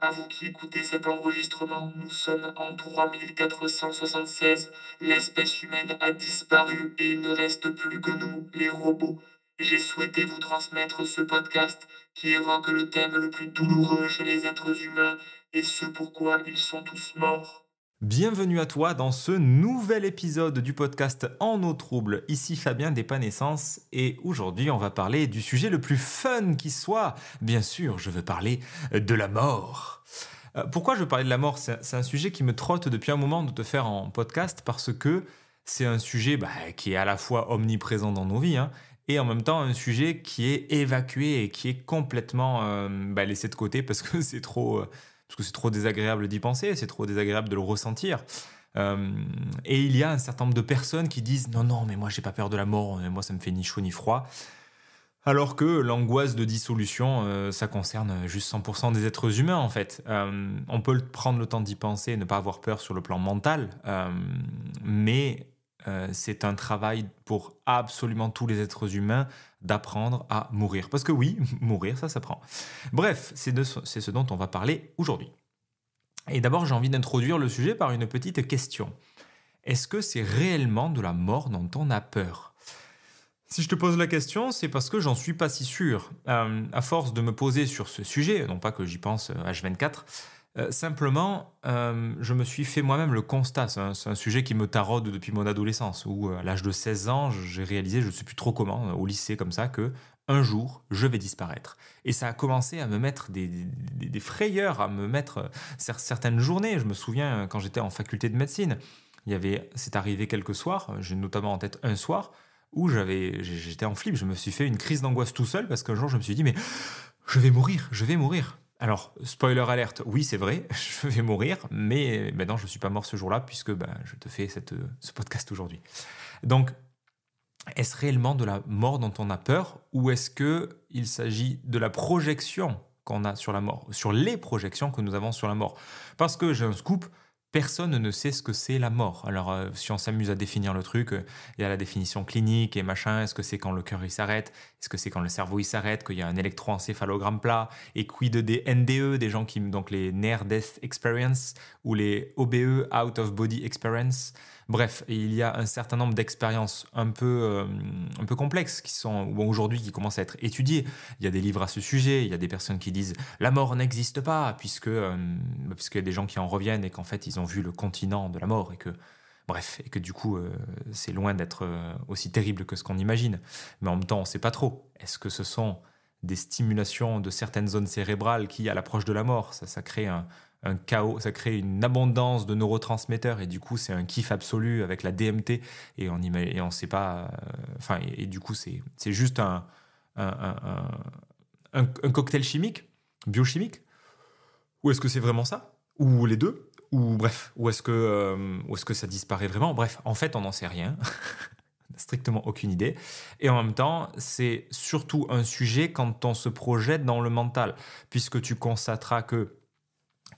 À vous qui écoutez cet enregistrement, nous sommes en 3476. L'espèce humaine a disparu et il ne reste plus que nous, les robots. J'ai souhaité vous transmettre ce podcast qui évoque le thème le plus douloureux chez les êtres humains et ce pourquoi ils sont tous morts. Bienvenue à toi dans ce nouvel épisode du podcast En eau trouble. Ici Fabien Despanaissance et aujourd'hui on va parler du sujet le plus fun qui soit. Bien sûr, je veux parler de la mort. Pourquoi je veux parler de la mort? C'est un sujet qui me trotte depuis un moment de te faire en podcast parce que c'est un sujet qui est à la fois omniprésent dans nos vies, hein, et en même temps un sujet qui est évacué et qui est complètement laissé de côté parce que c'est trop désagréable d'y penser, c'est trop désagréable de le ressentir. Et il y a un certain nombre de personnes qui disent non, non, mais moi j'ai pas peur de la mort, moi ça me fait ni chaud ni froid. Alors que l'angoisse de dissolution, ça concerne juste 100% des êtres humains en fait. On peut prendre le temps d'y penser et ne pas avoir peur sur le plan mental, mais c'est un travail pour absolument tous les êtres humains d'apprendre à mourir. Parce que oui, mourir, ça s'apprend. Bref, c'est ce dont on va parler aujourd'hui. Et d'abord, j'ai envie d'introduire le sujet par une petite question. Est-ce que c'est réellement de la mort dont on a peur? Si je te pose la question, c'est parce que j'en suis pas si sûr. À force de me poser sur ce sujet, non pas que j'y pense H24, simplement, je me suis fait moi-même le constat. C'est un sujet qui me taraude depuis mon adolescence, où à l'âge de 16 ans, j'ai réalisé, je ne sais plus trop comment, au lycée comme ça, que un jour, je vais disparaître. Et ça a commencé à me mettre des frayeurs, à me mettre certaines journées. Je me souviens, quand j'étais en faculté de médecine, c'est arrivé quelques soirs, j'ai notamment en tête un soir, où j'étais en flip, je me suis fait une crise d'angoisse tout seul, parce qu'un jour, je me suis dit, mais je vais mourir, je vais mourir. Alors, spoiler alerte, oui, c'est vrai, je vais mourir, mais non, je ne suis pas mort ce jour-là, puisque je te fais ce podcast aujourd'hui. Donc, est-ce réellement de la mort dont on a peur, ou est-ce qu'il s'agit de la projection qu'on a sur la mort, sur les projections que nous avons sur la mort? Parce que j'ai un scoop, personne ne sait ce que c'est la mort. Alors, si on s'amuse à définir le truc, il y a la définition clinique et machin. Est-ce que c'est quand le cœur il s'arrête? Est-ce que c'est quand le cerveau il s'arrête? Qu'il y a un électroencéphalogramme plat? Et quid des NDE, des gens donc les Near Death Experience ou les OBE, Out of Body Experience? Bref, il y a un certain nombre d'expériences un peu complexes ou aujourd'hui qui commencent à être étudiées. Il y a des livres à ce sujet, il y a des personnes qui disent la mort n'existe pas, puisqu'il y a des gens qui en reviennent et qu'en fait ils ont vu le continent de la mort et que du coup c'est loin d'être aussi terrible que ce qu'on imagine. Mais en même temps, on ne sait pas trop. Est-ce que ce sont des stimulations de certaines zones cérébrales qui, à l'approche de la mort, ça crée un chaos, ça crée une abondance de neurotransmetteurs et du coup c'est un kiff absolu avec la DMT et on sait pas, et du coup c'est juste un, un- un cocktail chimique, biochimique, ou est-ce que c'est vraiment ça, ou les deux, ou bref, ou est-ce que ça disparaît vraiment? Bref, en fait on n'en sait rien. Strictement aucune idée. Et en même temps, c'est surtout un sujet quand on se projette dans le mental, puisque tu constateras que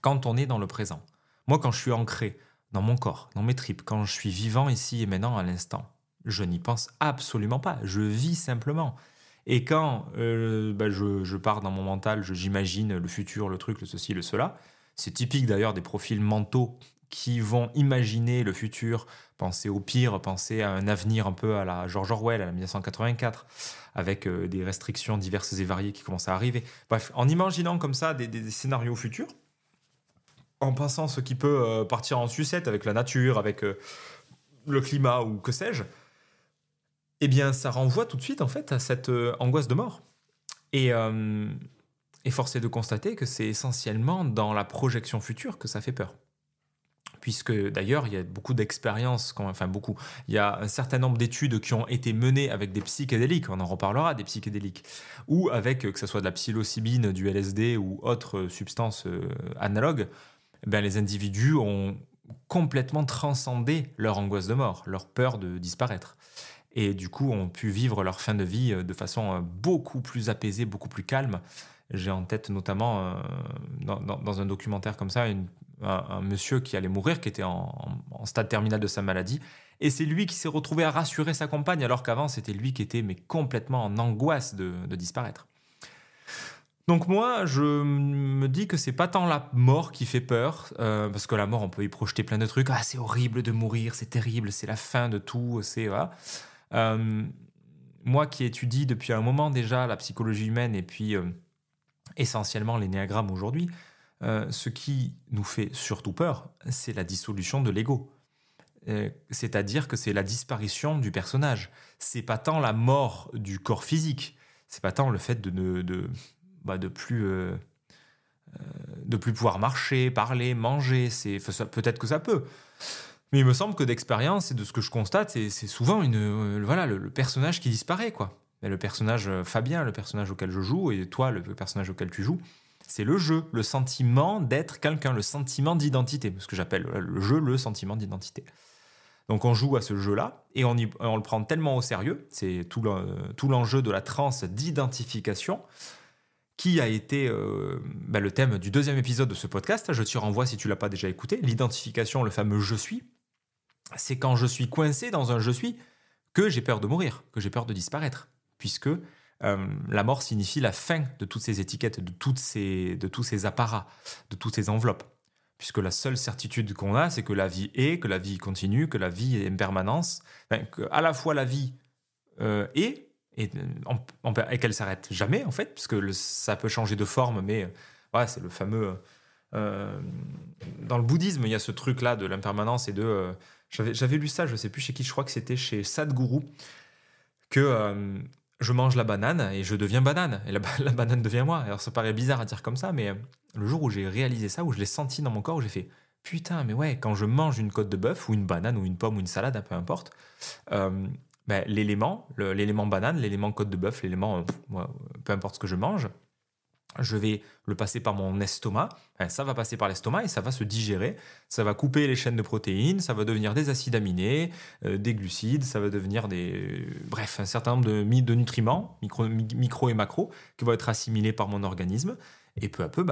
quand on est dans le présent, moi quand je suis ancré dans mon corps, dans mes tripes, quand je suis vivant ici et maintenant à l'instant, je n'y pense absolument pas, je vis simplement. Et quand je pars dans mon mental, j'imagine le futur, le truc, le ceci, le cela, c'est typique d'ailleurs des profils mentaux qui vont imaginer le futur, penser au pire, penser à un avenir un peu à la George Orwell, à la 1984, avec des restrictions diverses et variées qui commencent à arriver. Bref, en imaginant comme ça des scénarios futurs, en pensant ce qui peut partir en sucette avec la nature, avec le climat ou que sais-je, eh bien, ça renvoie tout de suite en fait à cette angoisse de mort. Et, euh, et force est de constater que c'est essentiellement dans la projection future que ça fait peur. Puisque d'ailleurs, il y a beaucoup d'expériences, enfin beaucoup, il y a un certain nombre d'études qui ont été menées avec des psychédéliques, on en reparlera des psychédéliques, ou avec, que ce soit de la psilocybine, du LSD ou autres substances analogues, ben, les individus ont complètement transcendé leur angoisse de mort, leur peur de disparaître. Et du coup, ont pu vivre leur fin de vie de façon beaucoup plus apaisée, beaucoup plus calme. J'ai en tête notamment, dans un documentaire comme ça, un monsieur qui allait mourir, qui était en stade terminal de sa maladie. Et c'est lui qui s'est retrouvé à rassurer sa compagne, alors qu'avant, c'était lui qui était mais complètement en angoisse de disparaître. Donc moi, je me dis que c'est pas tant la mort qui fait peur, parce que la mort, on peut y projeter plein de trucs. Ah, c'est horrible de mourir, c'est terrible, c'est la fin de tout, c'est voilà. Euh, Moi qui étudie depuis un moment déjà la psychologie humaine et puis essentiellement l'énéagramme aujourd'hui, ce qui nous fait surtout peur, c'est la dissolution de l'ego. C'est-à-dire que c'est la disparition du personnage. C'est pas tant la mort du corps physique, c'est pas tant le fait de plus pouvoir marcher, parler, manger. Peut-être que ça peut. Mais il me semble que d'expérience et de ce que je constate, c'est souvent voilà, le personnage qui disparaît, quoi. Et le personnage Fabien, le personnage auquel je joue, et toi, le personnage auquel tu joues, c'est le jeu, le sentiment d'être quelqu'un, le sentiment d'identité, ce que j'appelle le jeu, le sentiment d'identité. Donc on joue à ce jeu-là et on le prend tellement au sérieux, c'est tout l'enjeu de la transe d'identification qui a été le thème du 2e épisode de ce podcast. Je t'y renvoie si tu l'as pas déjà écouté. L'identification, le fameux je suis, c'est quand je suis coincé dans un je suis que j'ai peur de mourir, que j'ai peur de disparaître, puisque la mort signifie la fin de toutes ces étiquettes, de tous ces apparats, de toutes ces enveloppes. Puisque la seule certitude qu'on a, c'est que la vie est, que la vie continue, que la vie est en permanence, qu'à la fois la vie est, et qu'elle s'arrête jamais, en fait, puisque ça peut changer de forme, mais ouais, c'est le fameux... dans le bouddhisme, il y a ce truc-là de l'impermanence et de... j'avais lu ça, je sais plus chez qui, je crois que c'était chez Sadhguru, que je mange la banane et je deviens banane, et la banane devient moi. Alors ça paraît bizarre à dire comme ça, mais le jour où j'ai réalisé ça, où je l'ai senti dans mon corps, où j'ai fait putain, mais ouais, quand je mange une côte de bœuf ou une banane ou une pomme ou une salade, peu importe, l'élément banane, l'élément côte de bœuf, l'élément peu importe ce que je mange, je vais le passer par mon estomac, ça va passer par l'estomac et ça va se digérer, ça va couper les chaînes de protéines, ça va devenir des acides aminés, des glucides, ça va devenir bref, un certain nombre de nutriments, micro et macro, qui vont être assimilés par mon organisme. Et peu à peu,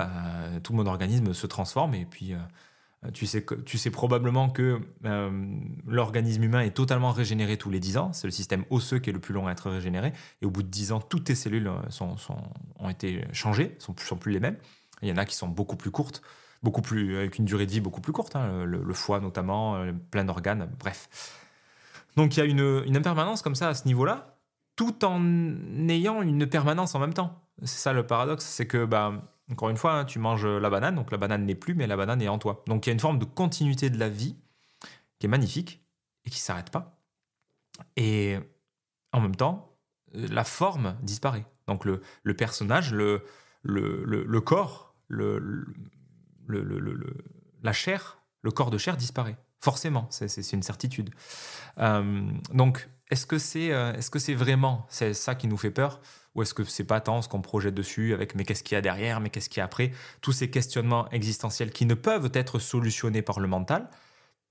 tout mon organisme se transforme et puis... tu sais probablement que l'organisme humain est totalement régénéré tous les 10 ans. C'est le système osseux qui est le plus long à être régénéré. Et au bout de 10 ans, toutes tes cellules ont été changées, sont plus les mêmes. Il y en a qui sont beaucoup plus courtes, avec une durée de vie beaucoup plus courte, hein, le foie notamment, plein d'organes, bref. Donc il y a une impermanence comme ça à ce niveau-là, tout en ayant une permanence en même temps. C'est ça le paradoxe, c'est que... encore une fois, hein, tu manges la banane, donc la banane n'est plus, mais la banane est en toi. Donc il y a une forme de continuité de la vie qui est magnifique et qui ne s'arrête pas. Et en même temps, la forme disparaît. Donc le personnage, le corps, la chair, le corps de chair disparaît. Forcément, c'est une certitude. Donc, est-ce que c'est vraiment ça qui nous fait peur ? Ou est-ce que c'est pas tant ce qu'on projette dessus avec mais qu'est-ce qu'il y a derrière, mais qu'est-ce qu'il y a après ? Tous ces questionnements existentiels qui ne peuvent être solutionnés par le mental,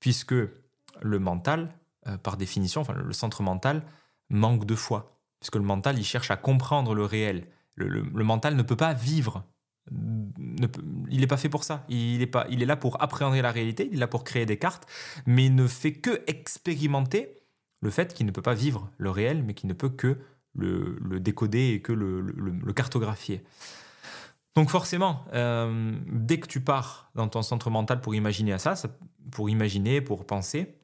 puisque le mental, par définition, enfin le centre mental, manque de foi. Puisque le mental, il cherche à comprendre le réel. Le mental ne peut pas vivre. Il n'est pas fait pour ça. Il est là pour appréhender la réalité, il est là pour créer des cartes, mais il ne fait que expérimenter le fait qu'il ne peut pas vivre le réel, mais qu'il ne peut que le décoder et que le cartographier. Donc forcément, dès que tu pars dans ton centre mental pour imaginer pour imaginer, pour penser,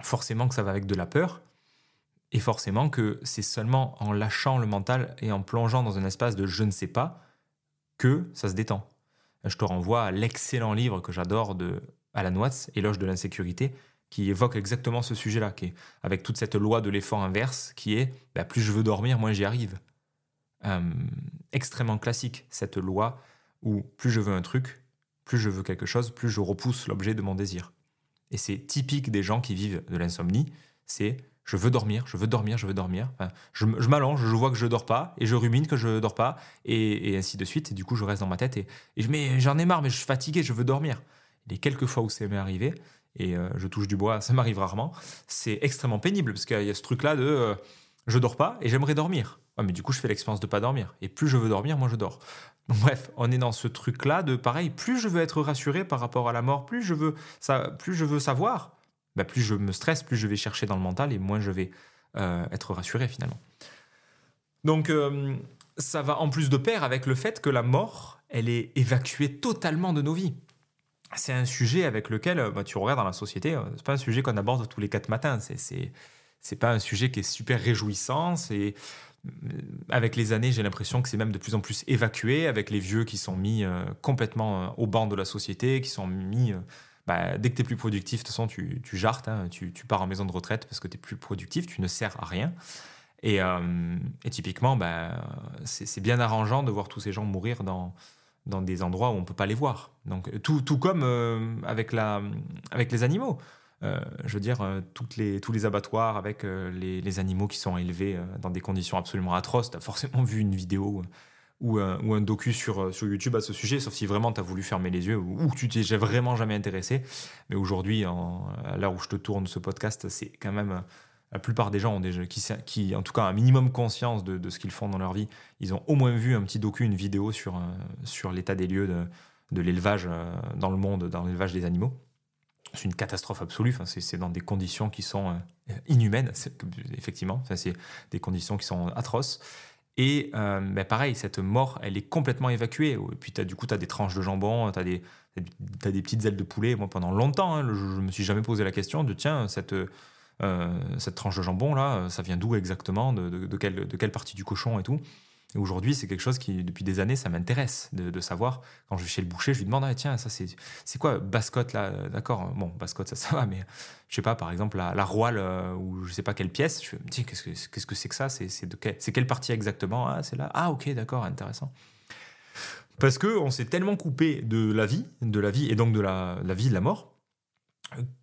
forcément que ça va avec de la peur, et forcément que c'est seulement en lâchant le mental et en plongeant dans un espace de je ne sais pas que ça se détend. Je te renvoie à l'excellent livre que j'adore de Alan Watts, Éloge de l'insécurité, qui évoque exactement ce sujet-là, qui est avec toute cette loi de l'effort inverse, qui est plus je veux dormir, moins j'y arrive. Extrêmement classique, cette loi où plus je veux un truc, plus je veux quelque chose, plus je repousse l'objet de mon désir. Et c'est typique des gens qui vivent de l'insomnie, c'est je veux dormir, je veux dormir, je veux dormir. Enfin, je m'allonge, je vois que je dors pas, et je rumine que je dors pas, et ainsi de suite. Et du coup, je reste dans ma tête, et j'en ai marre, mais je suis fatigué, je veux dormir. Les quelques fois où ça m'est arrivé, et je touche du bois, ça m'arrive rarement, c'est extrêmement pénible, parce qu'il y a ce truc-là de je dors pas, et j'aimerais dormir. Ouais, mais du coup, je fais l'expérience de pas dormir. Et plus je veux dormir, moins je dors. Donc, bref, on est dans ce truc-là de pareil, plus je veux être rassuré par rapport à la mort, plus je veux savoir, plus je me stresse, plus je vais chercher dans le mental et moins je vais être rassuré finalement. Donc ça va en plus de pair avec le fait que la mort, elle est évacuée totalement de nos vies. C'est un sujet avec lequel tu regardes dans la société, c'est pas un sujet qu'on aborde tous les 4 matins. C'est pas un sujet qui est super réjouissant. Avec les années, j'ai l'impression que c'est même de plus en plus évacué, avec les vieux qui sont mis complètement au banc de la société, qui sont mis. Dès que tu es plus productif, de toute façon, tu jartes, hein, tu pars en maison de retraite parce que tu es plus productif, tu ne sers à rien. Et typiquement, c'est bien arrangeant de voir tous ces gens mourir dans des endroits où on ne peut pas les voir. Donc, tout comme avec les animaux. Je veux dire, tous les abattoirs avec les animaux qui sont élevés dans des conditions absolument atroces. Tu as forcément vu une vidéo ou un docu sur YouTube à ce sujet, sauf si vraiment tu as voulu fermer les yeux ou tu t'es vraiment jamais intéressé. Mais aujourd'hui, à l'heure où je te tourne ce podcast, c'est quand même... La plupart des gens ont déjà, qui, en tout cas, un minimum conscience de ce qu'ils font dans leur vie. Ils ont au moins vu un petit docu, une vidéo sur l'état des lieux de l'élevage dans le monde, dans l'élevage des animaux. C'est une catastrophe absolue. Enfin, c'est dans des conditions qui sont inhumaines, effectivement. Enfin, c'est des conditions qui sont atroces. Et pareil, cette mort, elle est complètement évacuée. Et puis, du coup, tu as des tranches de jambon, tu as des petites ailes de poulet. Moi, pendant longtemps, je ne me suis jamais posé la question de tiens, cette tranche de jambon là, ça vient d'où exactement, de quelle partie du cochon et tout. Et aujourd'hui, c'est quelque chose qui, depuis des années, ça m'intéresse de savoir. Quand je vais chez le boucher, je lui demande tiens, ça c'est quoi Bascotte là, d'accord, bon, Bascotte ça va, mais je sais pas, par exemple la roile ou je sais pas quelle pièce, je me dis qu'est-ce que c'est que ça, c'est quelle partie exactement, ah c'est là, ah ok, d'accord, intéressant. Parce que on s'est tellement coupé de la vie et donc de la vie, de la mort,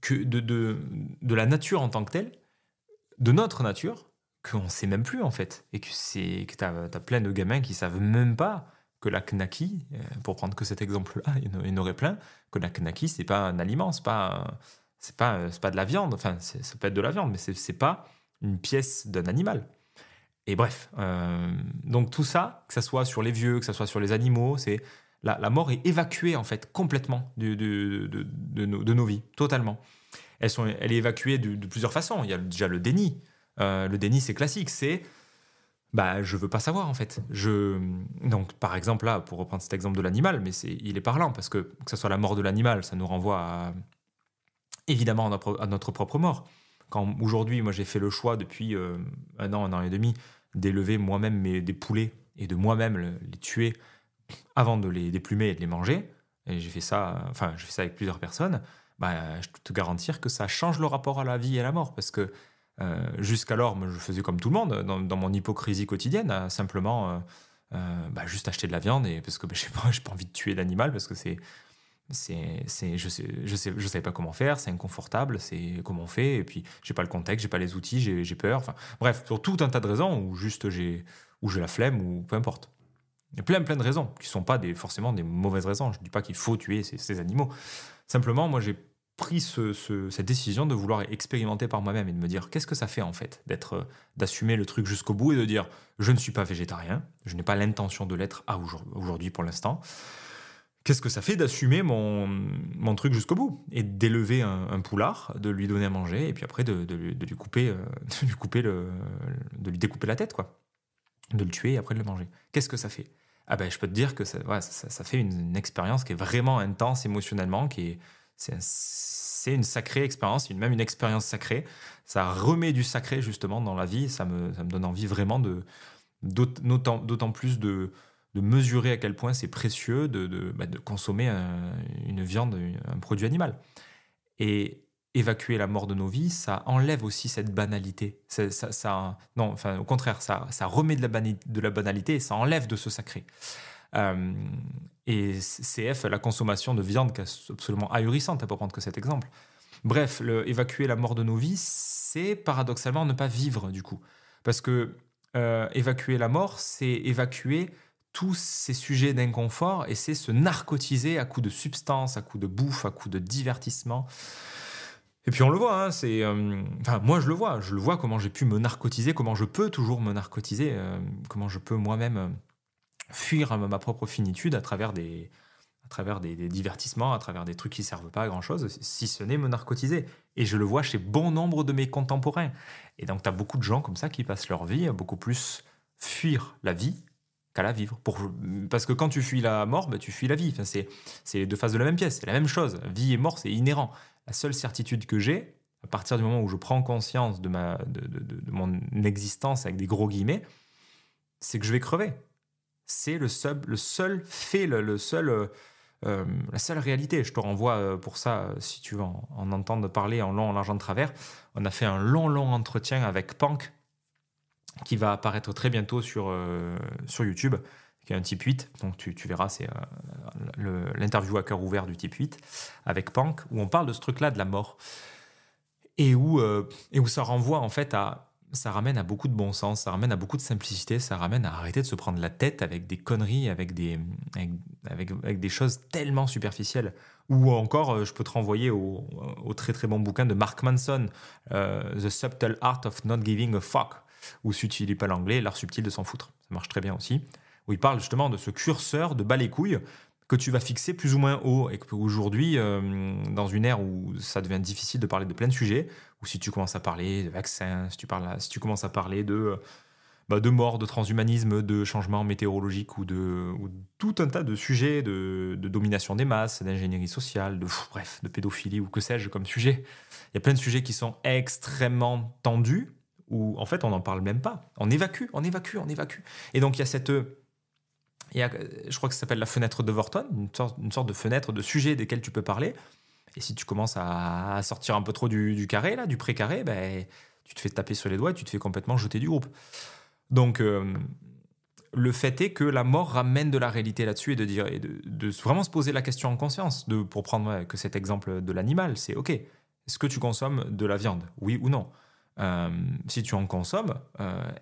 que de la nature en tant que telle, de notre nature, qu'on ne sait même plus en fait. Et que t'as plein de gamins qui savent même pas que la knaki, pour prendre que cet exemple-là, il y en aurait plein, que la knaki, c'est pas un aliment, c'est pas de la viande, enfin ça peut être de la viande, mais c'est pas une pièce d'un animal. Et bref, donc tout ça, que ça soit sur les vieux, que ça soit sur les animaux, c'est... La mort est évacuée en fait complètement de nos vies, totalement. Elle est évacuée de plusieurs façons. Il y a déjà le déni. Le déni, c'est classique. C'est je veux pas savoir en fait. Donc par exemple là, pour reprendre cet exemple de l'animal, mais il est parlant parce que ce soit la mort de l'animal, ça nous renvoie évidemment à notre propre mort. Quand aujourd'hui, moi j'ai fait le choix depuis un an et demi d'élever moi-même des poulets et de moi-même les tuer avant de les déplumer et de les manger, et j'ai fait ça avec plusieurs personnes, je peux te garantir que ça change le rapport à la vie et à la mort, parce que jusqu'alors, moi, je faisais comme tout le monde, dans mon hypocrisie quotidienne, simplement juste acheter de la viande, et parce que j'ai pas envie de tuer d'animal, parce que je savais pas comment faire, c'est inconfortable, c'est comment on fait, et puis j'ai pas le contexte, j'ai pas les outils, j'ai peur, enfin bref, pour tout un tas de raisons, ou juste j'ai la flemme, ou peu importe. Il y a plein de raisons qui ne sont pas forcément des mauvaises raisons. Je ne dis pas qu'il faut tuer ces animaux. Simplement, moi, j'ai pris cette décision de vouloir expérimenter par moi-même et de me dire qu'est-ce que ça fait en fait d'assumer le truc jusqu'au bout et de dire je ne suis pas végétarien, je n'ai pas l'intention de l'être aujourd'hui pour l'instant. Qu'est-ce que ça fait d'assumer mon truc jusqu'au bout et d'élever un poulard, de lui donner à manger et puis après de lui couper, de lui découper la tête, quoi. De le tuer et après de le manger. Qu'est-ce que ça fait ? Je peux te dire que ça fait une expérience qui est vraiment intense émotionnellement, c'est une sacrée expérience, même une expérience sacrée. Ça remet du sacré justement dans la vie, ça me donne envie vraiment d'autant plus de mesurer à quel point c'est précieux de consommer une viande, un produit animal. Et évacuer la mort de nos vies, ça enlève aussi cette banalité. Au contraire, ça remet de la banalité et ça enlève de ce sacré. Et CF, la consommation de viande qui est absolument ahurissante, pour prendre que cet exemple. Bref, évacuer la mort de nos vies, c'est paradoxalement ne pas vivre du coup. Parce que évacuer la mort, c'est évacuer tous ces sujets d'inconfort et c'est se narcotiser à coups de substances, à coups de bouffe, à coups de divertissement. Et puis on le voit, moi je le vois comment j'ai pu me narcotiser, comment je peux toujours me narcotiser, comment je peux moi-même fuir ma propre finitude à travers des divertissements, à travers des trucs qui servent pas à grand chose, si ce n'est me narcotiser. Et je le vois chez bon nombre de mes contemporains. Et donc tu as beaucoup de gens comme ça qui passent leur vie à beaucoup plus fuir la vie qu'à la vivre. Parce que quand tu fuis la mort, tu fuis la vie. Enfin, c'est les deux faces de la même pièce, c'est la même chose. Vie et mort, c'est inhérent. La seule certitude que j'ai, à partir du moment où je prends conscience de mon existence avec des gros guillemets, c'est que je vais crever. C'est le seul fait, la seule réalité. Je te renvoie pour ça, si tu veux en entendre parler en long, en large, en travers. On a fait un long entretien avec Pank, qui va apparaître très bientôt sur YouTube, qui est un type 8. Donc tu verras, c'est l'interview à cœur ouvert du type 8 avec Pank, où on parle de ce truc-là, de la mort. Et où ça renvoie en fait ça ramène à beaucoup de bon sens, ça ramène à beaucoup de simplicité, ça ramène à arrêter de se prendre la tête avec des conneries, avec des choses tellement superficielles. Ou encore, je peux te renvoyer au très très bon bouquin de Mark Manson, The Subtle Art of Not Giving a Fuck, ou si tu lis pas l'anglais, l'art subtil de s'en foutre. Ça marche très bien aussi. Où il parle justement de ce curseur de bas les couilles que tu vas fixer plus ou moins haut, et qu'aujourd'hui, dans une ère où ça devient difficile de parler de plein de sujets, ou si tu commences à parler de vaccins, si tu commences à parler de mort, de transhumanisme, de changement météorologique, ou tout un tas de sujets de domination des masses, d'ingénierie sociale, bref, de pédophilie, ou que sais-je comme sujet. Il y a plein de sujets qui sont extrêmement tendus, où en fait on n'en parle même pas. On évacue. Et donc il y a je crois que ça s'appelle la fenêtre d'Overton, une sorte de fenêtre de sujets desquels tu peux parler. Et si tu commences à sortir un peu trop du carré, là, du précarré, tu te fais taper sur les doigts et tu te fais complètement jeter du groupe. Donc, le fait est que la mort ramène de la réalité là-dessus, et de vraiment se poser la question en conscience. Pour prendre que cet exemple de l'animal, c'est OK, est-ce que tu consommes de la viande? Oui ou non? Si tu en consommes,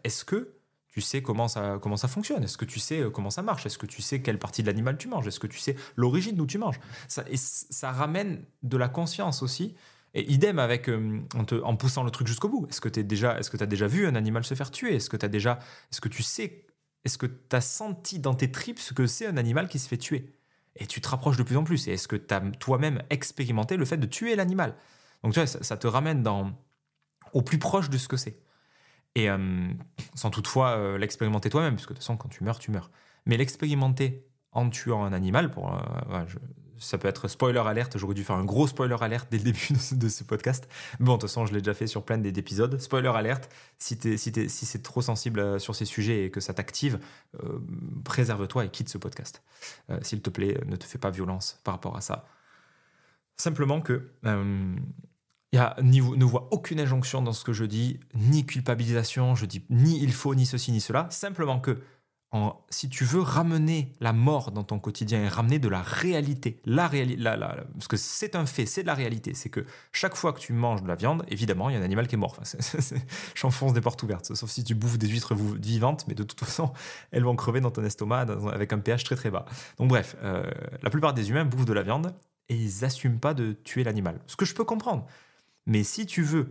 est-ce que tu sais comment ça fonctionne? Est-ce que tu sais comment ça marche? Est-ce que tu sais quelle partie de l'animal tu manges? Est-ce que tu sais l'origine d'où tu manges? Ça ramène de la conscience aussi. Et idem avec en poussant le truc jusqu'au bout. Est-ce que tu as déjà vu un animal se faire tuer? Est-ce que tu as senti dans tes tripes ce que c'est un animal qui se fait tuer? Et tu te rapproches de plus en plus. Et est-ce que tu as toi-même expérimenté le fait de tuer l'animal? Donc tu vois, ça te ramène au plus proche de ce que c'est. Et sans toutefois l'expérimenter toi-même, parce que de toute façon, quand tu meurs, tu meurs. Mais l'expérimenter en tuant un animal, ça peut être spoiler alerte, j'aurais dû faire un gros spoiler alerte dès le début de ce podcast. Bon, de toute façon, je l'ai déjà fait sur plein d'épisodes. Spoiler alerte, si c'est trop sensible sur ces sujets et que ça t'active, préserve-toi et quitte ce podcast. S'il te plaît, ne te fais pas violence par rapport à ça. Simplement que... ne vois aucune injonction dans ce que je dis, ni culpabilisation, je dis ni il faut, ni ceci, ni cela. Simplement que si tu veux ramener la mort dans ton quotidien et ramener de la réalité, parce que c'est un fait, c'est de la réalité, c'est que chaque fois que tu manges de la viande, évidemment, il y a un animal qui est mort. J'enfonce des portes ouvertes, sauf si tu bouffes des huîtres vivantes, mais de toute façon, elles vont crever dans ton estomac avec un pH très très bas. Donc bref, la plupart des humains bouffent de la viande et ils n'assument pas de tuer l'animal. Ce que je peux comprendre. Mais si tu veux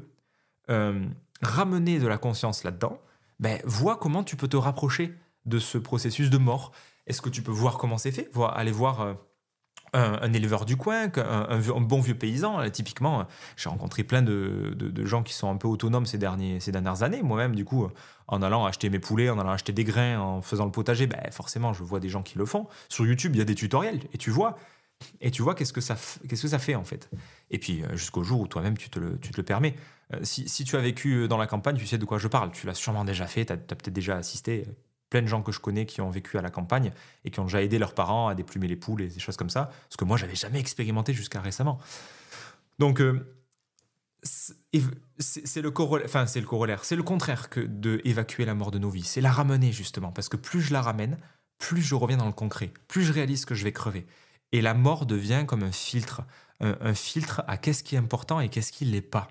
ramener de la conscience là-dedans, vois comment tu peux te rapprocher de ce processus de mort. Est-ce que tu peux voir comment c'est fait? Aller voir un éleveur du coin, un bon vieux paysan. Typiquement, j'ai rencontré plein de gens qui sont un peu autonomes ces dernières années. Moi-même, du coup, en allant acheter mes poulets, en allant acheter des grains, en faisant le potager, forcément, je vois des gens qui le font. Sur YouTube, il y a des tutoriels et tu vois qu'est-ce que ça fait en fait. Et puis jusqu'au jour où toi-même tu te le permets. Si tu as vécu dans la campagne, tu sais de quoi je parle. Tu l'as sûrement déjà fait, tu as peut-être déjà assisté. Plein de gens que je connais qui ont vécu à la campagne et qui ont déjà aidé leurs parents à déplumer les poules et des choses comme ça. Parce que moi, j'avais jamais expérimenté jusqu'à récemment. Donc, c'est le corollaire. C'est le contraire que d'évacuer la mort de nos vies. C'est la ramener justement. Parce que plus je la ramène, plus je reviens dans le concret. Plus je réalise que je vais crever. Et la mort devient comme un filtre à qu'est-ce qui est important et qu'est-ce qui ne l'est pas.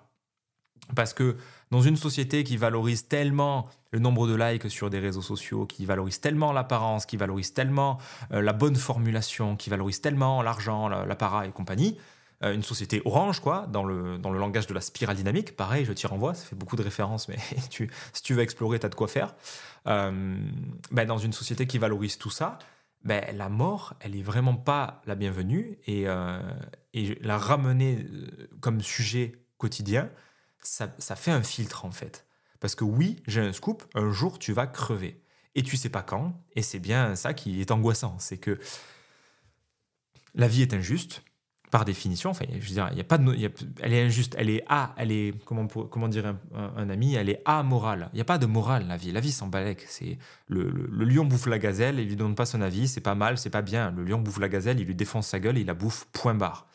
Parce que dans une société qui valorise tellement le nombre de likes sur des réseaux sociaux, qui valorise tellement l'apparence, qui valorise tellement la bonne formulation, qui valorise tellement l'argent, l'apparat et compagnie, une société orange, quoi, dans le langage de la spirale dynamique, pareil, je t'y renvoie, ça fait beaucoup de références, mais si tu veux explorer, tu as de quoi faire. Dans une société qui valorise tout ça, la mort, elle est vraiment pas la bienvenue et la ramener comme sujet quotidien, ça fait un filtre en fait. Parce que oui, j'ai un scoop, un jour tu vas crever. et tu sais pas quand. Et c'est bien ça qui est angoissant, c'est que la vie est injuste par définition. Enfin, je veux dire, il y a pas de, elle est injuste, elle est comment dire un ami, elle est amorale. Il y a pas de morale la vie. La vie s'en balèque. C'est le lion bouffe la gazelle, il lui donne pas son avis, c'est pas mal, c'est pas bien. Le lion bouffe la gazelle, il lui défonce sa gueule, il la bouffe. Point barre.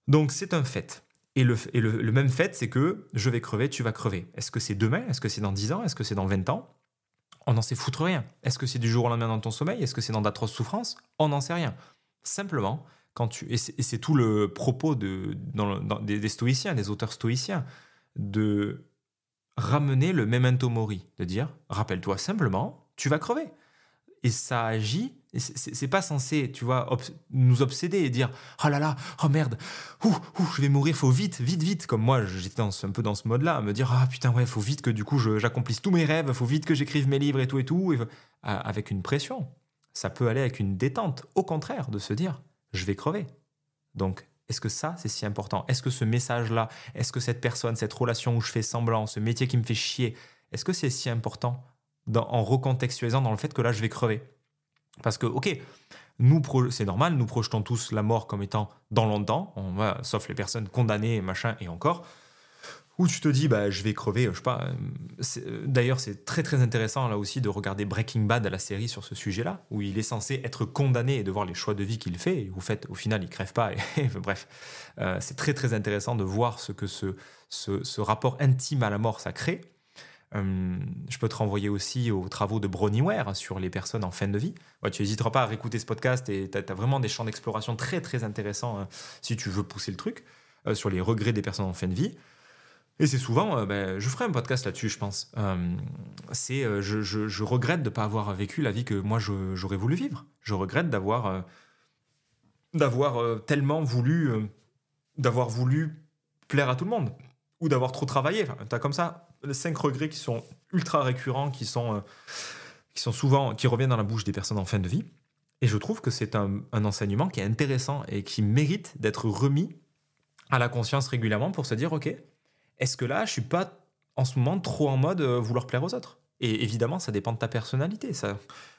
Donc c'est un fait. Et le même fait, c'est que je vais crever, tu vas crever. Est-ce que c'est demain? Est-ce que c'est dans 10 ans? Est-ce que c'est dans 20 ans? On n'en sait foutre rien. Est-ce que c'est du jour au lendemain dans ton sommeil? Est-ce que c'est dans d'atroces souffrances? On n'en sait rien. Simplement, et c'est tout le propos des stoïciens, des auteurs stoïciens, de ramener le memento mori, de dire, rappelle-toi simplement, tu vas crever. Et ça agit, et c'est pas censé, tu vois, nous obséder et dire oh là là, oh merde, je vais mourir, faut vite, vite, vite. Comme moi, j'étais un peu dans ce mode-là, à me dire ah putain, ouais, faut vite que du coup j'accomplisse tous mes rêves, faut vite que j'écrive mes livres et tout, avec une pression. Ça peut aller avec une détente, au contraire, de se dire je vais crever. Donc, est-ce que ça, c'est si important? Est-ce que ce message-là, est-ce que cette personne, cette relation où je fais semblant, ce métier qui me fait chier, est-ce que c'est si important en recontextualisant dans le fait que là, je vais crever? Parce que, ok, c'est normal, nous projetons tous la mort comme étant dans longtemps, sauf les personnes condamnées, machin, et encore, où tu te dis, bah, je vais crever, je sais pas. D'ailleurs, c'est très très intéressant là aussi de regarder Breaking Bad, la série sur ce sujet-là, où il est censé être condamné et de voir les choix de vie qu'il fait, et au final, il crève pas. Bref, c'est très très intéressant de voir ce que ce rapport intime à la mort, ça crée. Je peux te renvoyer aussi aux travaux de Bronnie Ware sur les personnes en fin de vie. Ouais, tu n'hésiteras pas à réécouter ce podcast et tu as vraiment des champs d'exploration très très intéressants si tu veux pousser le truc sur les regrets des personnes en fin de vie. Et c'est souvent, je ferai un podcast là-dessus, je pense. Je regrette de ne pas avoir vécu la vie que moi j'aurais voulu vivre. Je regrette d'avoir tellement d'avoir voulu plaire à tout le monde ou d'avoir trop travaillé. Enfin, tu as comme ça 5 regrets qui sont ultra récurrents, qui sont souvent, qui reviennent dans la bouche des personnes en fin de vie. Et je trouve que c'est un enseignement qui est intéressant et qui mérite d'être remis à la conscience régulièrement pour se dire, ok, est-ce que là, je suis pas en ce moment trop en mode vouloir plaire aux autres? Et évidemment, ça dépend de ta personnalité.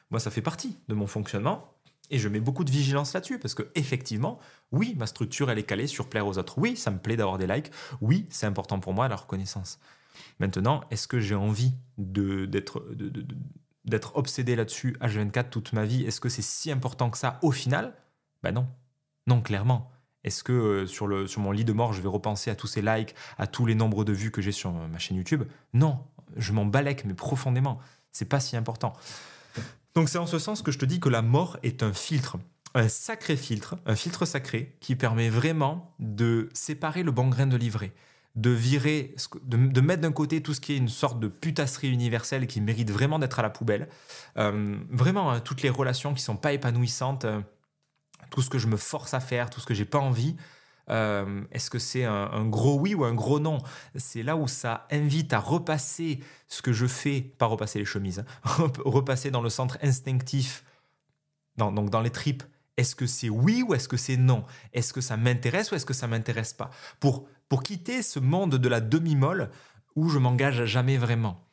Moi, ça fait partie de mon fonctionnement. Et je mets beaucoup de vigilance là-dessus parce que effectivement, oui, ma structure, elle est calée sur plaire aux autres. Oui, ça me plaît d'avoir des likes. Oui, c'est important pour moi, la reconnaissance. Maintenant, est-ce que j'ai envie d'être obsédé là-dessus H24 toute ma vie? Est-ce que c'est si important que ça au final? Ben non. Non, clairement. Est-ce que sur mon lit de mort, je vais repenser à tous ces likes, à tous les nombres de vues que j'ai sur ma chaîne YouTube? Non, je m'en balèque, mais profondément. C'est pas si important. Donc c'est en ce sens que je te dis que la mort est un filtre, un filtre sacré qui permet vraiment de séparer le bon grain de l'ivraie, de virer, de mettre d'un côté tout ce qui est une sorte de putasserie universelle qui mérite vraiment d'être à la poubelle. Vraiment, hein, toutes les relations qui sont pas épanouissantes, tout ce que je me force à faire, tout ce que j'ai pas envie. Est-ce que c'est un gros oui ou un gros non? C'est là où ça invite à repasser ce que je fais, pas repasser les chemises, hein, repasser dans le centre instinctif, donc dans les tripes. Est-ce que c'est oui ou est-ce que c'est non? Est-ce que ça m'intéresse ou est-ce que ça m'intéresse pas? Pour quitter ce monde de la demi-molle où je m'engage jamais vraiment.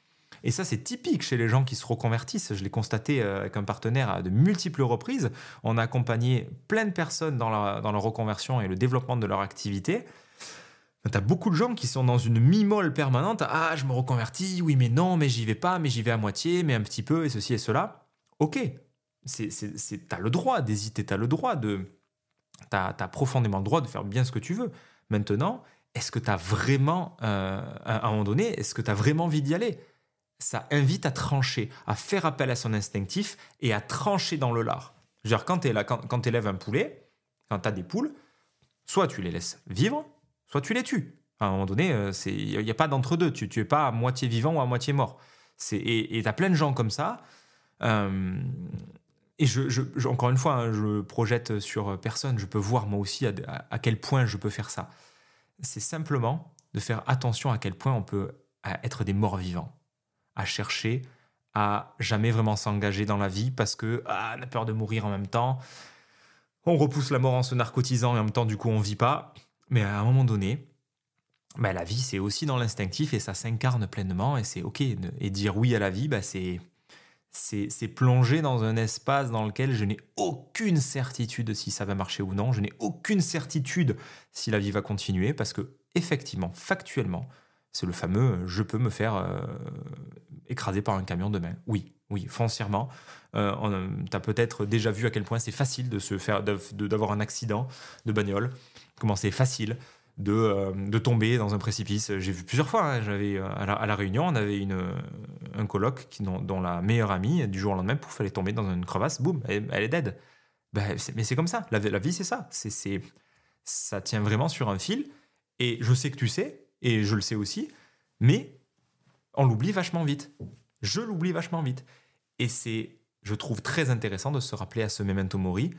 Et ça, c'est typique chez les gens qui se reconvertissent. Je l'ai constaté avec un partenaire à de multiples reprises. On a accompagné plein de personnes dans leur reconversion et le développement de leur activité. Tu as beaucoup de gens qui sont dans une mi-molle permanente. Ah, je me reconvertis, oui, mais non, mais j'y vais pas, mais j'y vais à moitié, mais un petit peu, et ceci et cela. Ok, t'as le droit d'hésiter, t'as profondément le droit de faire bien ce que tu veux. Maintenant, est-ce que tu as vraiment, à un moment donné, est-ce que tu as vraiment envie d'y aller? Ça invite à trancher, à faire appel à son instinctif et à trancher dans le lard. Genre, quand tu élèves un poulet, quand tu as des poules, soit tu les laisses vivre, soit tu les tues. À un moment donné, il n'y a pas d'entre-deux. Tu n'es pas à moitié vivant ou à moitié mort. Et tu as plein de gens comme ça. Et encore une fois, hein, je projette sur personne. Je peux voir moi aussi à quel point je peux faire ça. C'est simplement de faire attention à quel point on peut être des morts vivants. À chercher à jamais vraiment s'engager dans la vie parce que on a peur de mourir en même temps. On repousse la mort en se narcotisant et en même temps, du coup, on vit pas. Mais à un moment donné, la vie, c'est aussi dans l'instinctif et ça s'incarne pleinement et c'est OK. Et dire oui à la vie, c'est c'est plonger dans un espace dans lequel je n'ai aucune certitude si ça va marcher ou non. Je n'ai aucune certitude si la vie va continuer parce que, effectivement, factuellement, c'est le fameux je peux me faire écraser par un camion demain. Oui, oui, foncièrement. Tu as peut-être déjà vu à quel point c'est facile d'avoir un accident de bagnole, comment c'est facile de tomber dans un précipice. J'ai vu plusieurs fois. Hein. À la Réunion, on avait un coloc dont la meilleure amie, du jour au lendemain, pouf, elle est tombée dans une crevasse, boum, elle est dead. Mais c'est comme ça. La vie, c'est ça. Ça tient vraiment sur un fil. Et je sais que tu sais, et je le sais aussi, mais on l'oublie vachement vite. Je l'oublie vachement vite. Et je trouve très intéressant de se rappeler à ce memento mori.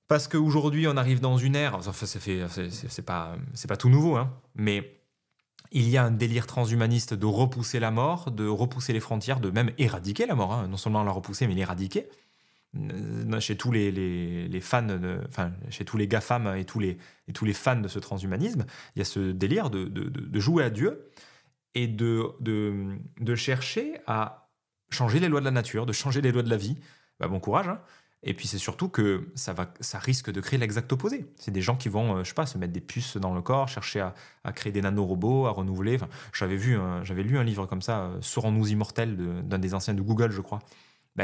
Parce qu'aujourd'hui, on arrive dans une ère, enfin, c'est pas tout nouveau, hein, mais il y a un délire transhumaniste de repousser la mort, de repousser les frontières, de même éradiquer la mort, hein, non seulement la repousser, mais l'éradiquer. Chez tous les fans, chez tous les GAFAM et tous les fans de ce transhumanisme, il y a ce délire de jouer à Dieu et de chercher à changer les lois de la nature, de changer les lois de la vie. Bon courage, hein. Et puis c'est surtout que ça risque de créer l'exact opposé. C'est des gens qui vont, je sais pas, se mettre des puces dans le corps, chercher à créer des nanorobots, à renouveler. Enfin, j'avais lu un livre comme ça, Serons-nous immortels, d'un des anciens de Google, je crois.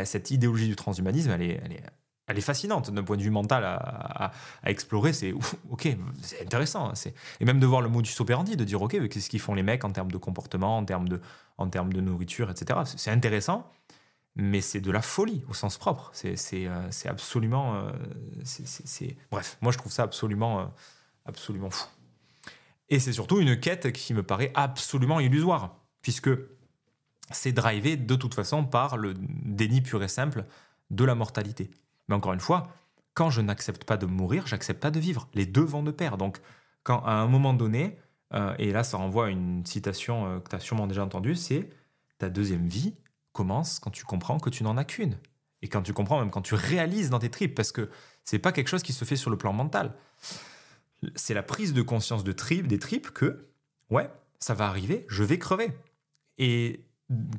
Cette idéologie du transhumanisme, elle est fascinante d'un point de vue mental à explorer. C'est ok, c'est intéressant. Et même de voir le modus operandi, de dire ok, qu'est-ce qu'ils font les mecs en termes de comportement, en termes de nourriture, etc. C'est intéressant. Mais c'est de la folie au sens propre. C'est absolument. Bref, moi je trouve ça absolument fou. Et c'est surtout une quête qui me paraît absolument illusoire, puisque c'est drivé de toute façon par le déni pur et simple de la mortalité. Mais encore une fois, quand je n'accepte pas de mourir, j'accepte pas de vivre. Les deux vont de pair. Donc, quand à un moment donné, et là ça renvoie à une citation que tu as sûrement déjà entendue, c'est ta deuxième vie commence quand tu comprends que tu n'en as qu'une. Et quand tu comprends, même quand tu réalises dans tes tripes, parce que c'est pas quelque chose qui se fait sur le plan mental. C'est la prise de conscience des tripes que, ouais, ça va arriver, je vais crever. Et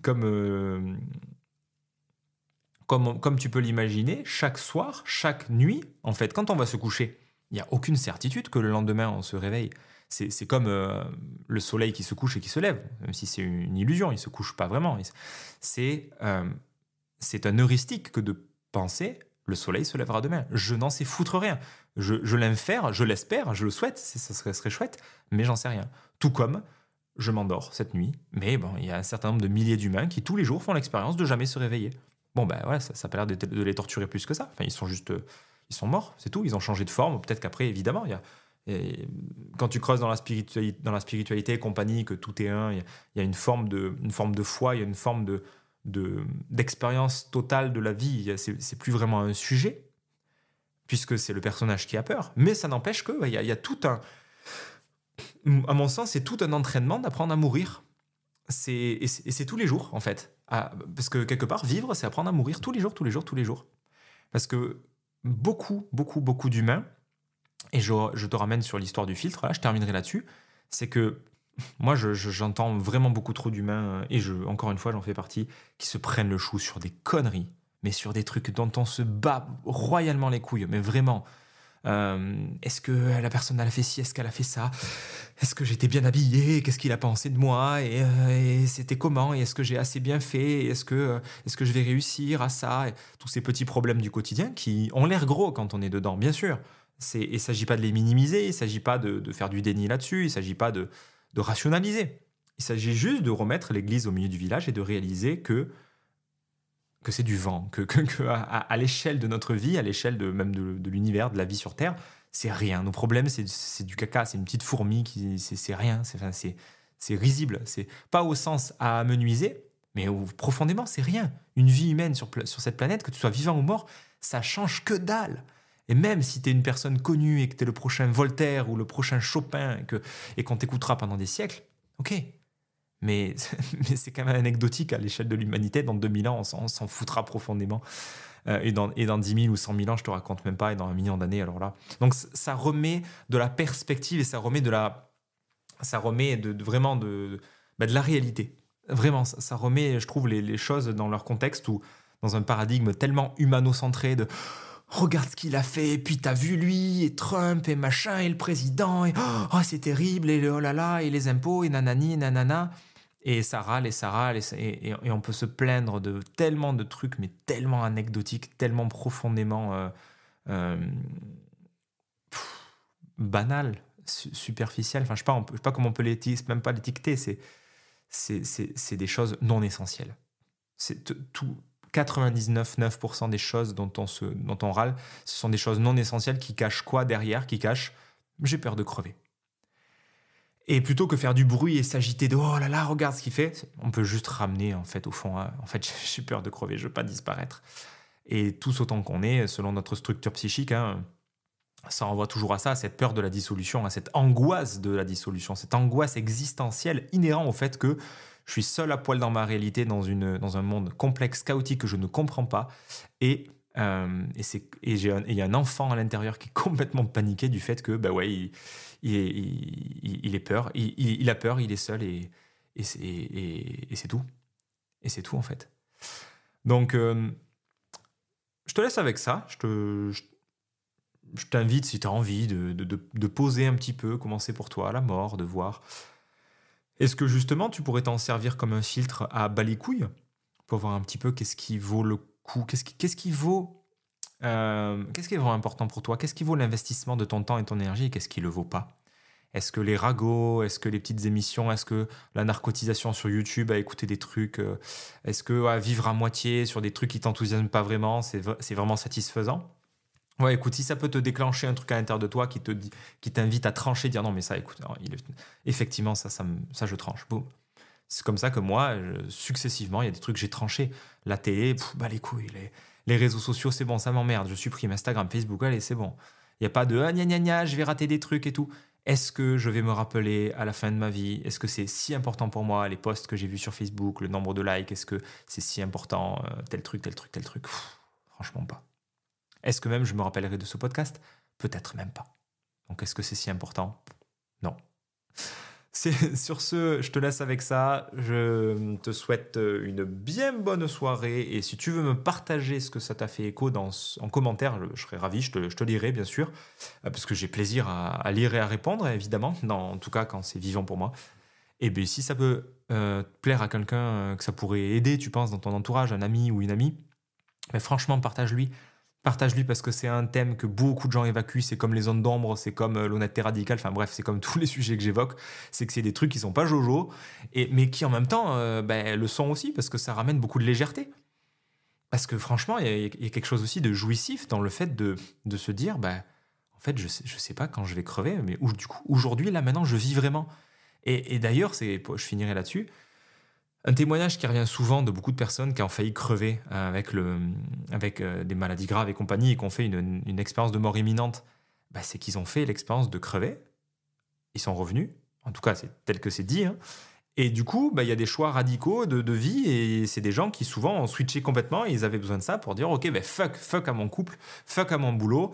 comme tu peux l'imaginer, chaque soir, chaque nuit, en fait, quand on va se coucher, il n'y a aucune certitude que le lendemain, on se réveille. C'est comme le soleil qui se couche et qui se lève, même si c'est une illusion, il ne se couche pas vraiment. C'est un heuristique que de penser le soleil se lèvera demain. Je n'en sais foutre rien. Je l'infère, je l'espère, je le souhaite, ça serait chouette, mais j'en sais rien. Tout comme je m'endors cette nuit, mais bon, il y a un certain nombre de milliers d'humains qui tous les jours font l'expérience de jamais se réveiller. Bon, voilà, ça n'a pas l'air de les torturer plus que ça. Enfin, ils sont morts, c'est tout. Ils ont changé de forme. Peut-être qu'après, évidemment, et quand tu creuses dans la spiritualité et compagnie, que tout est un, il y a une forme de foi, il y a une forme d'expérience totale de la vie. C'est plus vraiment un sujet, puisque c'est le personnage qui a peur. Mais ça n'empêche qu'il y a tout un... À mon sens, c'est tout un entraînement d'apprendre à mourir. Et c'est tous les jours, en fait. Parce que quelque part, vivre, c'est apprendre à mourir tous les jours, tous les jours, tous les jours. Parce que beaucoup, beaucoup, beaucoup d'humains, et je te ramène sur l'histoire du filtre, là, je terminerai là-dessus, c'est que moi, j'entends vraiment beaucoup trop d'humains, et encore une fois, j'en fais partie, qui se prennent le chou sur des conneries, mais sur des trucs dont on se bat royalement les couilles, mais vraiment. Est-ce que la personne elle a fait ci, est-ce qu'elle a fait ça, est-ce que j'étais bien habillé, qu'est-ce qu'il a pensé de moi, et c'était comment, et est-ce que j'ai assez bien fait, est-ce que je vais réussir à ça, et tous ces petits problèmes du quotidien qui ont l'air gros quand on est dedans, bien sûr. Il ne s'agit pas de les minimiser, il ne s'agit pas de faire du déni là-dessus, il ne s'agit pas de rationaliser. Il s'agit juste de remettre l'église au milieu du village et de réaliser que c'est du vent, à l'échelle de notre vie, à l'échelle même de l'univers, de la vie sur Terre, c'est rien. Nos problèmes, c'est du caca, c'est une petite fourmi, c'est rien, c'est risible. C'est pas au sens à amenuiser, mais profondément, c'est rien. Une vie humaine sur cette planète, que tu sois vivant ou mort, ça change que dalle. Et même si tu es une personne connue et que tu es le prochain Voltaire ou le prochain Chopin et qu'on t'écoutera pendant des siècles, ok. Mais c'est quand même anecdotique à l'échelle de l'humanité. Dans 2000 ans, on s'en foutra profondément. Et dans 10 000 ou 100 000 ans, je te raconte même pas. Et dans 1 million d'années, alors là. Donc ça remet de la perspective et ça remet vraiment de la réalité. Vraiment, ça remet, je trouve, les choses dans leur contexte ou dans un paradigme tellement humano-centré de regarde ce qu'il a fait, puis t'as vu lui, et Trump, et machin, et le président, et oh, c'est terrible, et oh là là, et les impôts, et nanani, et nanana. Et ça râle, et ça râle, et on peut se plaindre de tellement de trucs, mais tellement anecdotiques, tellement profondément euh, banal, superficiel. Enfin, je sais pas comment on peut l'étiqueter, même pas l'étiqueter, c'est des choses non essentielles. Tout 99,9% des choses dont on râle, ce sont des choses non essentielles qui cachent quoi derrière? Qui cachent j'ai peur de crever. Et plutôt que faire du bruit et s'agiter de oh là là, regarde ce qu'il fait, on peut juste ramener en fait au fond, en fait j'ai peur de crever, je veux pas disparaître. Et tous autant qu'on est, selon notre structure psychique, hein, ça renvoie toujours à ça, à cette peur de la dissolution, à cette angoisse de la dissolution, cette angoisse existentielle inhérente au fait que je suis seul à poil dans ma réalité, dans un monde complexe, chaotique que je ne comprends pas. Il y a un enfant à l'intérieur qui est complètement paniqué du fait que, bah ouais, il est peur, il a peur, il est seul c'est tout. Et c'est tout en fait. Donc, je te laisse avec ça. Je t'invite, si tu as envie, de poser un petit peu comment c'est pour toi la mort, de voir. Est-ce que justement tu pourrais t'en servir comme un filtre à bas les couilles pour voir un petit peu qu'est-ce qui vaut le coup, qu'est-ce qui vaut, qu'est-ce qui est vraiment important pour toi, qu'est-ce qui vaut l'investissement de ton temps et ton énergie et qu'est-ce qui le vaut pas? Est-ce que les ragots, est-ce que les petites émissions, est-ce que la narcotisation sur YouTube à écouter des trucs, est-ce que vivre à moitié sur des trucs qui t'enthousiasment pas vraiment, c'est vraiment satisfaisant? Ouais, écoute, si ça peut te déclencher un truc à l'intérieur de toi qui t'invite à trancher, dire non, mais ça, écoute, alors, effectivement, ça, je tranche. Boum. C'est comme ça que moi, successivement, il y a des trucs que j'ai tranchés. La télé, bah les couilles, les réseaux sociaux, c'est bon, ça m'emmerde. Je supprime Instagram, Facebook, allez, c'est bon. Il n'y a pas de gna gna gna, je vais rater des trucs et tout. Est-ce que je vais me rappeler à la fin de ma vie? Est-ce que c'est si important pour moi, les posts que j'ai vus sur Facebook, le nombre de likes? Est-ce que c'est si important, tel truc, tel truc, tel truc? Franchement pas. Est-ce que même je me rappellerai de ce podcast? Peut-être même pas. Donc est-ce que c'est si important? Non. Sur ce, je te laisse avec ça. Je te souhaite une bien bonne soirée. Et si tu veux me partager ce que ça t'a fait écho en commentaire, je serai ravi, je te lirai bien sûr. Parce que j'ai plaisir à lire et à répondre, évidemment. En tout cas, quand c'est vivant pour moi. Et bien si ça peut plaire à quelqu'un, que ça pourrait aider, tu penses, dans ton entourage, un ami ou une amie, mais franchement, partage-lui. Partage-lui parce que c'est un thème que beaucoup de gens évacuent. C'est comme les zones d'ombre, c'est comme l'honnêteté radicale. Enfin bref, c'est comme tous les sujets que j'évoque. C'est que c'est des trucs qui sont pas jojo, mais qui en même temps le sont aussi parce que ça ramène beaucoup de légèreté. Parce que franchement, il y a quelque chose aussi de jouissif dans le fait de se dire, en fait, je sais pas quand je vais crever, mais du coup, aujourd'hui, là, maintenant, je vis vraiment. Et d'ailleurs, je finirai là-dessus. Un témoignage qui revient souvent de beaucoup de personnes qui ont failli crever avec des maladies graves et compagnie et qui ont fait une expérience de mort imminente, c'est qu'ils ont fait l'expérience de crever, ils sont revenus, en tout cas c'est tel que c'est dit, hein. Et du coup il y a des choix radicaux de vie et c'est des gens qui souvent ont switché complètement et ils avaient besoin de ça pour dire ok fuck à mon couple, fuck à mon boulot,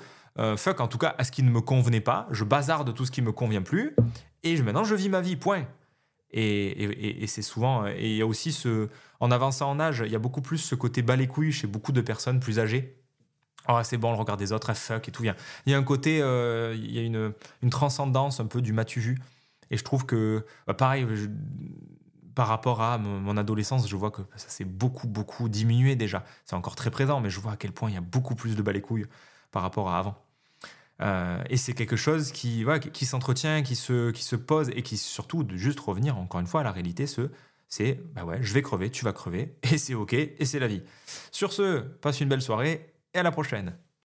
fuck en tout cas à ce qui ne me convenait pas, je bazarde tout ce qui me convient plus et maintenant je vis ma vie, point. Et c'est souvent. Et il y a aussi en avançant en âge, il y a beaucoup plus ce côté bas les couilles chez beaucoup de personnes plus âgées. Oh, c'est bon, le regard des autres, fuck et tout. Il y a un côté, il y a une transcendance un peu du m'as-tu vu. Et je trouve que, pareil, par rapport à mon adolescence, je vois que ça s'est beaucoup, beaucoup diminué déjà. C'est encore très présent, mais je vois à quel point il y a beaucoup plus de bas les couilles par rapport à avant. Et c'est quelque chose qui s'entretient, qui se pose et qui surtout de juste revenir encore une fois à la réalité, c'est je vais crever, tu vas crever et c'est ok et c'est la vie. Sur ce, passe une belle soirée et à la prochaine.